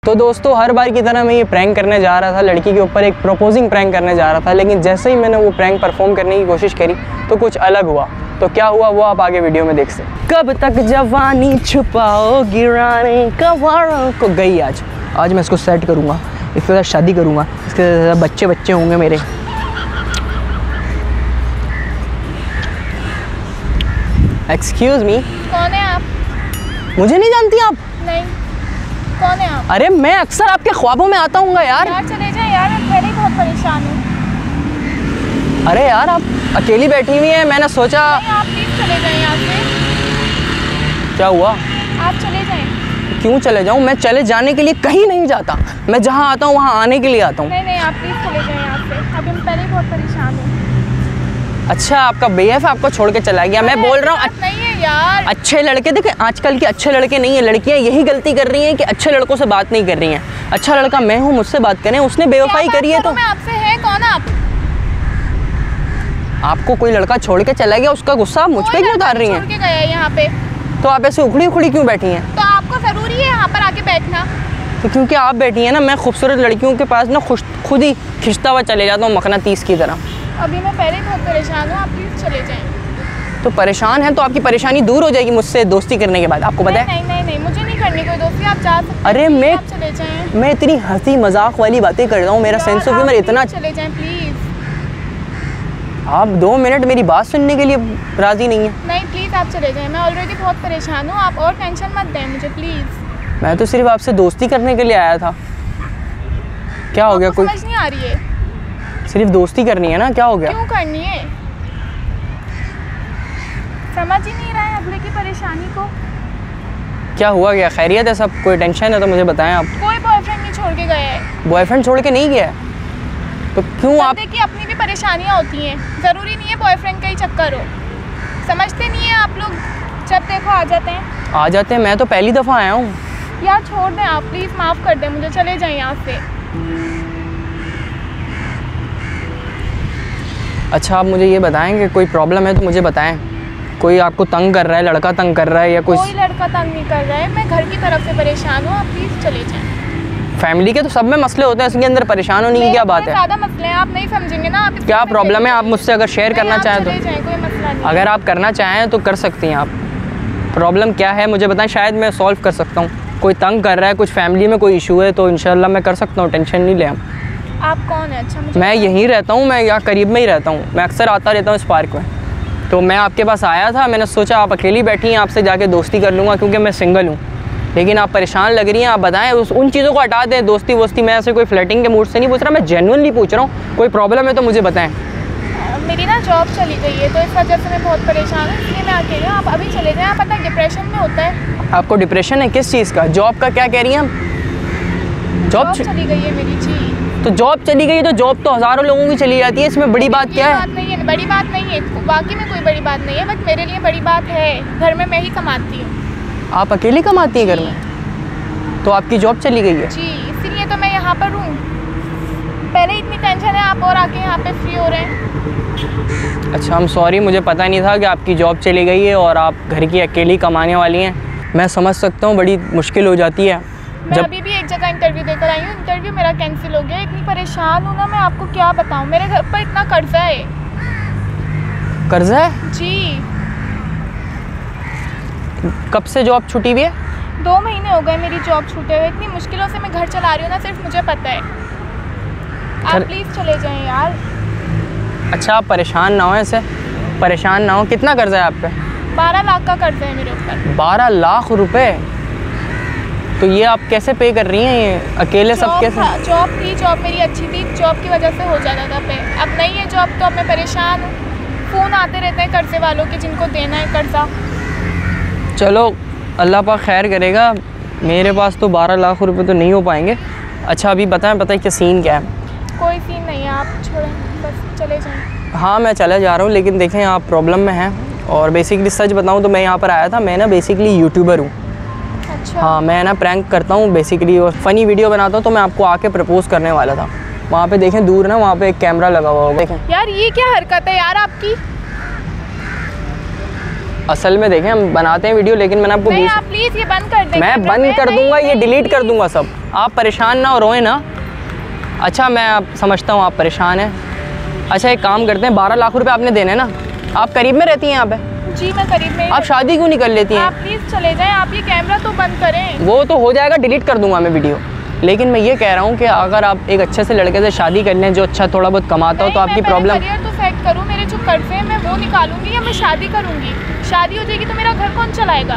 तो दोस्तों हर बार की तरह मैं ये प्रैंक करने जा रहा था, लड़की के ऊपर एक प्रपोजिंग प्रैंक करने जा रहा था, लेकिन जैसे ही मैंने वो प्रैंक परफॉर्म करने की कोशिश करी तो कुछ अलग हुआ। तो क्या हुआ वो आप आगे वीडियो में देख सकते। कब तक जवानी छुपाओगी रानी कवारों को गई। आज मैं इसको सेट करूँगा, इसके साथ शादी करूँगा, इसके साथ बच्चे होंगे मेरे। एक्सक्यूज़ मी, कौन है आप? मुझे नहीं जानती आप? नहीं, कौन है आप? अरे मैं अक्सर आपके ख्वाबों में आता हूँ यार। चले जाए यार, मैं पहले ही बहुत परेशान हूँ। अरे यार आप अकेली बैठी हुई हैं, मैंने सोचा। नहीं, आप प्लीज चले जाएं यहाँ से। क्या हुआ? आप चले जाएं। क्यों चले जाऊँ? मैं चले जाने के लिए कहीं नहीं जाता, मैं जहाँ आता हूँ वहाँ आने के लिए आता हूँ। नहीं, आप प्लीज चले जाएं यहाँ से, अभी मैं पहले ही बहुत परेशान हूँ। अच्छा, आपका BF आपको छोड़ के चला गया? मैं बोल रहा हूँ नहीं है यार। अच्छे लड़के, देखिए आजकल के अच्छे लड़के नहीं है, लड़कियाँ यही गलती कर रही हैं कि अच्छे लड़कों से बात नहीं कर रही हैं। अच्छा लड़का मैं हूँ, मुझसे बात करें, उसने बेवफाई करी है तो मैं आपसे है कौन आप? आपको कोई लड़का छोड़ के चला गया, उसका गुस्सा आप मुझ पे क्यों उतार रही हैं? छोड़ के गया है यहाँ पे, तो आप ऐसे उखड़ी क्यों बैठी हैं? तो आपको ज़रूरी है यहाँ पर आके बैठना? तो क्योंकि आप बैठी हैं ना, मैं खूबसूरत लड़कियों के पास ना खुद ही खिंचता हुआ चले जाता हूँ मकनातीस की तरह। अभी मैं पहले बहुत परेशान हूँ, आप प्लीज़ चले जाएं। तो परेशान है तो आपकी परेशानी दूर हो जाएगी मुझसे दोस्ती करने के बाद, आपको पता है? नहीं, मुझे नहीं करनी कोई दोस्ती, आप जा सकते हैं। अरे आप चले जाएं। मैं इतनी हंसी मजाक वाली बातें कर रहा हूँ, मेरा सेंस ऑफ ह्यूमर इतना। चले जाएं प्लीज़। आप 2 मिनट मेरी बात सुनने के लिए राज़ी नहीं है? नहीं प्लीज़ आप चले जाएं, मैं ऑलरेडी बहुत परेशान हूँ, आप और टेंशन मत दें मुझे प्लीज़। मैं तो सिर्फ आपसे दोस्ती करने के लिए आया था। क्या हो गया? कोई समझ नहीं आ रही है? सिर्फ दोस्ती करनी है ना, क्या हो गया? क्यों करनी है? समझ ही नहीं रहा है अगले की परेशानी को। क्या हुआ? क्या खैरियत है? सब कोई टेंशन है तो मुझे बताएं आप। कोई बॉयफ्रेंड नहीं छोड़ के गया है। बॉयफ्रेंड छोड़ के नहीं गया? तो क्यों आप? देखिए अपनी भी परेशानियाँ होती हैं, ज़रूरी नहीं है बॉयफ्रेंड का ही चक्कर हो। समझते नहीं है आप लोग, जब देखो आ जाते हैं। मैं तो पहली दफ़ा आया हूँ यार। छोड़ दें आप प्लीज़, माफ़ कर दें मुझे, चले जाएं यहाँ से। अच्छा आप मुझे ये बताएं कि कोई प्रॉब्लम है तो मुझे बताएं। कोई आपको तंग कर रहा है, लड़का तंग कर रहा है या कोई लड़का तंग नहीं कर रहा है, मैं घर की तरफ से परेशान हूँ, आप प्लीज़ चले जाएं। फैमिली के तो सब में मसले होते हैं, इसके अंदर परेशान होने की क्या बात है? ज़्यादा मसले हैं, आप नहीं समझेंगे ना। आप क्या प्रॉब्लम है? आप मुझसे अगर शेयर करना चाहें तो? कोई मसला नहीं। अगर आप करना चाहें तो कर सकती हैं आप। प्रॉब्लम क्या है मुझे बताएं, शायद मैं सॉल्व कर सकता हूँ। कोई तंग कर रहा है, कुछ फैमिली में कोई इशू है तो इंशाल्लाह मैं कर सकता हूँ, टेंशन नहीं लें आप कौन है? अच्छा मुझे मैं यहीं रहता हूँ, मैं यहाँ करीब में ही रहता हूँ, मैं अक्सर आता रहता हूँ इस पार्क में। तो मैं आपके पास आया था, मैंने सोचा आप अकेली बैठी हैं, आपसे जाके दोस्ती कर लूँगा क्योंकि मैं सिंगल हूँ। लेकिन आप परेशान लग रही हैं, आप बताएं उन चीज़ों को हटा दें, दोस्ती वोस्ती। मैं ऐसे कोई फ्लर्टिंग के मूड से नहीं पूछ रहा, मैं जेन्युइनली पूछ रहा हूँ। कोई प्रॉब्लम है तो मुझे बताएं। मेरी ना जॉब चली गई है तो इस वजह से मैं बहुत परेशान हूँ, इसलिए मैं अकेले हूँ। आप अभी चले जाएं, आप पता डिप्रेशन में होता है। आपको डिप्रेशन है? किस चीज़ का? जॉब का? क्या कह रही हैं आप? जॉब चली गई है मेरी जी। तो जॉब चली गई तो जॉब तो हज़ारों लोगों की चली जाती है, इसमें बड़ी बात क्या है? बड़ी बात नहीं है, बाकी में कोई बड़ी बात नहीं है, बट मेरे लिए बड़ी बात है। घर में मैं ही कमाती हूँ। आप अकेली कमाती हैं घर में? तो आपकी जॉब चली गई है? जी, इसीलिए तो मैं यहाँ पर हूँ। पहले इतनी टेंशन है, आप और आके यहाँ पे फ्री हो रहे हैं। अच्छा हम सॉरी, मुझे पता नहीं था कि आपकी जॉब चली गई है और आप घर की अकेली कमाने वाली हैं। मैं समझ सकता हूँ, बड़ी मुश्किल हो जाती है। मैं अभी भी एक जगह इंटरव्यू देकर आई हूँ, इंटरव्यू मेरा कैंसिल हो गया। इतनी परेशान हूँ ना मैं, आपको क्या बताऊँ। मेरे घर पर इतना कर्जा है। कर्जा है? जी। कब से जॉब छुटी हुई है? 2 महीने हो गए मेरी जॉब छूटे हुए। इतनी मुश्किलों से मैं घर चला रही हूँ ना, सिर्फ मुझे पता है। आप प्लीज़ चले जाएं यार। अच्छा आप परेशान ना हो, ऐसे परेशान ना हो। कितना कर्जा है आप पे? 12 लाख का कर्जा है मेरे ऊपर। 12 लाख रुपए? तो ये आप कैसे पे कर रही हैं? ये अकेले सब कैसे? जॉब थी, जॉब मेरी अच्छी थी, जॉब की वजह से हो जाता था पे। अब नहीं है जॉब तो अब मैं परेशान हूँ। फ़ोन आते रहते हैं कर्जे वालों के, जिनको देना है कर्जा। चलो अल्लाह पाक खैर करेगा। मेरे पास तो 12 लाख रुपए तो नहीं हो पाएंगे। अच्छा अभी बताएं कि सीन क्या है? कोई सीन नहीं है, आप छोड़ें, बस चले जाएं। हाँ मैं चले जा रहा हूँ, लेकिन देखें आप प्रॉब्लम में हैं। और बेसिकली सच बताऊँ तो मैं यहाँ पर आया था, मैं ना बेसिकली यूट्यूबर हूँ। अच्छा। हाँ मैं ना प्रैंक करता हूँ बेसिकली, और फ़नी वीडियो बनाता हूँ। तो मैं आपको आके प्रपोज़ करने वाला था। वहाँ पे देखें दूर ना, वहाँ पे एक कैमरा लगा हुआ होगा, देखें। यार ये क्या हरकत है यार आपकी? असल में देखें हम बनाते हैं वीडियो, लेकिन मैंने आपको नहीं, आप प्लीज़ ये बंद कर दें। मैं बंद कर दूंगा, ये डिलीट कर दूंगा सब। आप परेशान ना हो, रोएं ना। अच्छा मैं आप समझता हूँ आप परेशान हैं। अच्छा एक काम करते हैं, 12 लाख रुपए आपने देने ना। आप करीब में रहती हैं यहाँ पे? जी मैं करीब में। आप शादी क्यों नहीं कर लेती हैं? आप प्लीज़ चले जाएं, आप ये कैमरा तो बंद करें। वो तो हो जाएगा, डिलीट कर दूंगा मैं वीडियो। लेकिन मैं ये कह रहा हूँ कि अगर आप एक अच्छे से लड़के से शादी कर लें जो अच्छा थोड़ा बहुत कमाता हो, तो आपकी प्रॉब्लम। करियर तो सेट करूँ, मेरे जो कर्जे हैं मैं वो निकालूंगी या मैं शादी करूँगी। शादी हो जाएगी तो मेरा घर कौन चलाएगा?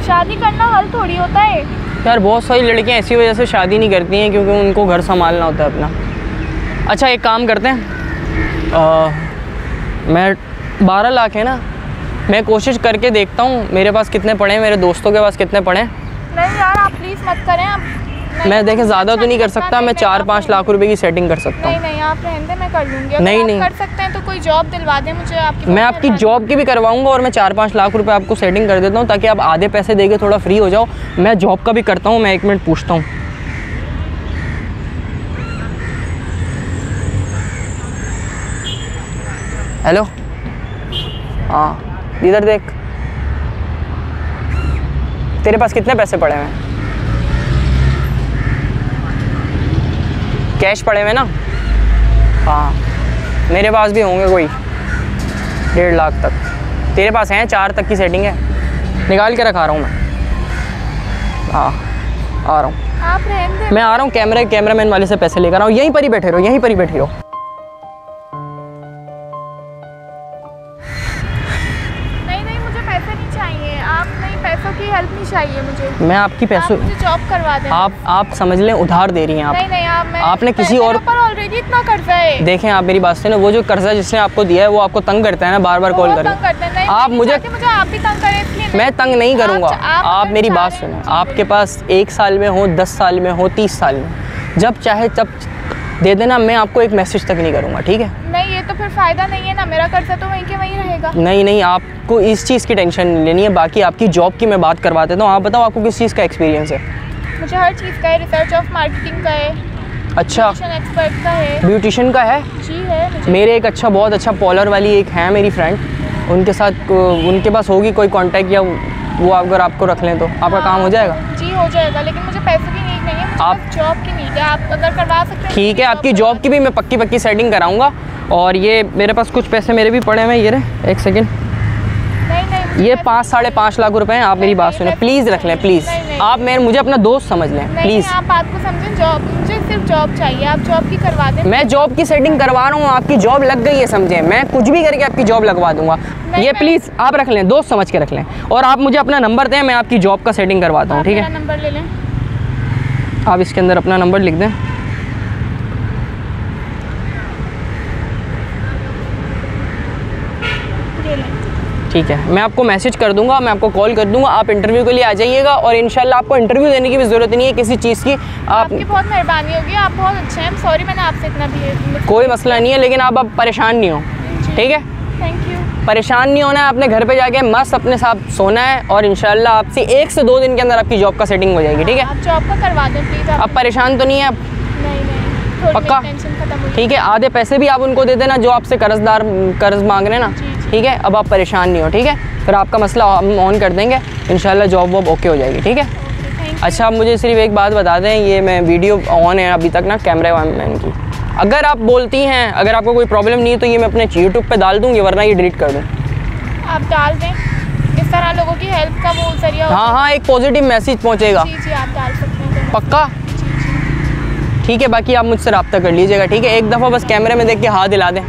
शादी करना हल थोड़ी होता है यार। बहुत सारी लड़कियाँ ऐसी वजह से शादी नहीं करती हैं क्योंकि उनको घर संभालना होता है अपना। अच्छा एक काम करते हैं, मैं 12 लाख है ना, मैं कोशिश करके देखता हूँ मेरे पास कितने पड़े हैं, मेरे दोस्तों के पास कितने पड़े हैं। नहीं यार आप प्लीज़ मत करें। आप मैं देखें ज़्यादा तो नहीं कर सकता, मैं 4-5 लाख रुपए की सेटिंग कर सकता हूँ। नहीं आप रहने दें, मैं कर लूँगी। नहीं नहीं कर सकते हैं तो कोई जॉब दिलवा दें मुझे आपकी। मैं आपकी जॉब की भी करवाऊंगा और मैं 4-5 लाख रुपए आपको सेटिंग कर देता हूँ ताकि आप आधे पैसे देके थोड़ा फ्री हो जाओ। मैं जॉब का भी करता हूँ। मैं 1 मिनट पूछता हूँ। हेलो, हाँ इधर देख, तेरे पास कितने पैसे पड़े हुए हैं? कैश पड़े हुए ना? हाँ मेरे पास भी होंगे कोई 1.5 लाख तक। तेरे पास हैं? 4 तक की सेटिंग है, निकाल के रखा रहा हूँ मैं। हाँ आ रहा हूँ, आप रहने दें। मैं आ रहा हूँ। कैमरामैन वाले से पैसे लेकर आ रहा हूँ। यहीं पर ही बैठे रहो, यहीं पर ही बैठे रहो। नहीं मुझे पैसे नहीं चाहिए। आप नहीं, पैसों की हेल्प नहीं चाहिए मुझे। मैं आपकी पैसों, मुझे जॉब करवा दें। आप समझ लें उधार दे रही हैं आप। नहीं आपने किसी और पर ऑलरेडी इतना कर्जा है। देखें आप मेरी बात से ना, वो जो कर्जा जिसने आपको दिया है वो आपको तंग करता है ना, बार बार कॉल करके। आप मुझे आप भी तंग करें। मैं तंग नहीं करूँगा। आप मेरी बात सुनो, आपके पास 1 साल में हो, 10 साल में हो, 30 साल में, जब चाहे तब दे देना। मैं आपको एक मैसेज तक नहीं करूँगा, ठीक है? नहीं ये तो फिर फ़ायदा नहीं है ना, मेरा कर्जा तो वहीं के वहीं रहेगा। नहीं आपको इस चीज़ की टेंशन नहीं लेनी है। बाकी आपकी जॉब की मैं बात करवा देता हूँ। आप बताओ आपको किस चीज़ का एक्सपीरियंस है? मुझे हर चीज़ का है, रिसर्च ऑफ मार्केटिंग का है। अच्छा, एक्सपर्ट का है। ब्यूटिशियन का है? जी है मुझे। मेरे एक अच्छा, बहुत अच्छा पॉलर वाली एक है मेरी फ्रेंड, उनके साथ उनके पास होगी कोई कांटेक्ट, या वो अगर आपको रख लें तो आपका काम हो जाएगा। जी हो जाएगा, लेकिन मुझे पैसों की नीड नहीं है, मुझे आप जॉब की नीड है। आप अगर करवा सकते हैं ठीक है, आपकी जॉब की भी मैं पक्की सेटिंग कराऊंगा। और ये मेरे पास कुछ पैसे मेरे भी पड़े हैं, ये रहे, एक सेकेंड। नहीं ये 5-5.5 लाख रुपए हैं। आप मेरी बात सुने, प्लीज़ रख लें, प्लीज़। आप मुझे अपना दोस्त समझ लें, प्लीज़। आप बात को समझें। जॉब, मुझे सिर्फ जॉब चाहिए, आप जॉब की करवा दें। मैं जॉब की सेटिंग करवा रहा हूँ, आपकी जॉब लग गई है, समझें? मैं कुछ भी करके आपकी जॉब लगवा दूंगा। ये प्लीज़ आप रख लें, दोस्त समझ के रख लें। और आप मुझे अपना नंबर दें, मैं आपकी जॉब का सेटिंग करवाता हूँ, ठीक है? नंबर ले लें आप, इसके अंदर अपना नंबर लिख दें। ठीक है, मैं आपको मैसेज कर दूंगा, मैं आपको कॉल कर दूंगा। आप इंटरव्यू के लिए आ जाइएगा और इंशाल्लाह आपको इंटरव्यू देने की भी ज़रूरत नहीं है किसी चीज़ की। आपकी बहुत मेहरबानी होगी, आप बहुत अच्छे हैं। सॉरी मैंने आपसे इतना भी। कोई मसला नहीं है, लेकिन आप अब परेशान नहीं हो, ठीक है? Thank you. परेशान नहीं होना है, अपने घर पे जाके मस्त अपने साथ सोना है और इंशाल्लाह आपसे 1 से 2 दिन के अंदर आपकी जॉब का सेटिंग हो जाएगी, ठीक है? आप जॉब का करवा दें प्लीज़। अब परेशान तो नहीं है आप? नहीं पक्का? टेंशन खत्म हुई। ठीक है, आधे पैसे भी आप उनको दे देना जो आपसे कर्ज मांग रहे हैं ना, ठीक है? अब आप परेशान नहीं हो, ठीक है? फिर आपका मसला हम ऑन कर देंगे, इंशाल्लाह जॉब वॉब ओके हो जाएगी, ठीक है? अच्छा, आप मुझे सिर्फ एक बात बता दें, ये मैं वीडियो ऑन है अभी तक ना कैमरा मैन की, अगर आप बोलती हैं, अगर आपको कोई प्रॉब्लम नहीं है तो ये मैं अपने यूट्यूब पे डाल दूँगी, वरना ये डिलीट कर दूँ। आप डाल दें, इस तरह लोगों की हेल्प का वो जरिया। हाँ, एक पॉजिटिव मैसेज पहुँचेगा। जी आप डाल सकते हैं। पक्का? ठीक है, बाकी आप मुझसे रब्ता कर लीजिएगा, ठीक है? एक दफ़ा बस कैमरे में देख के हाँ दिला दें।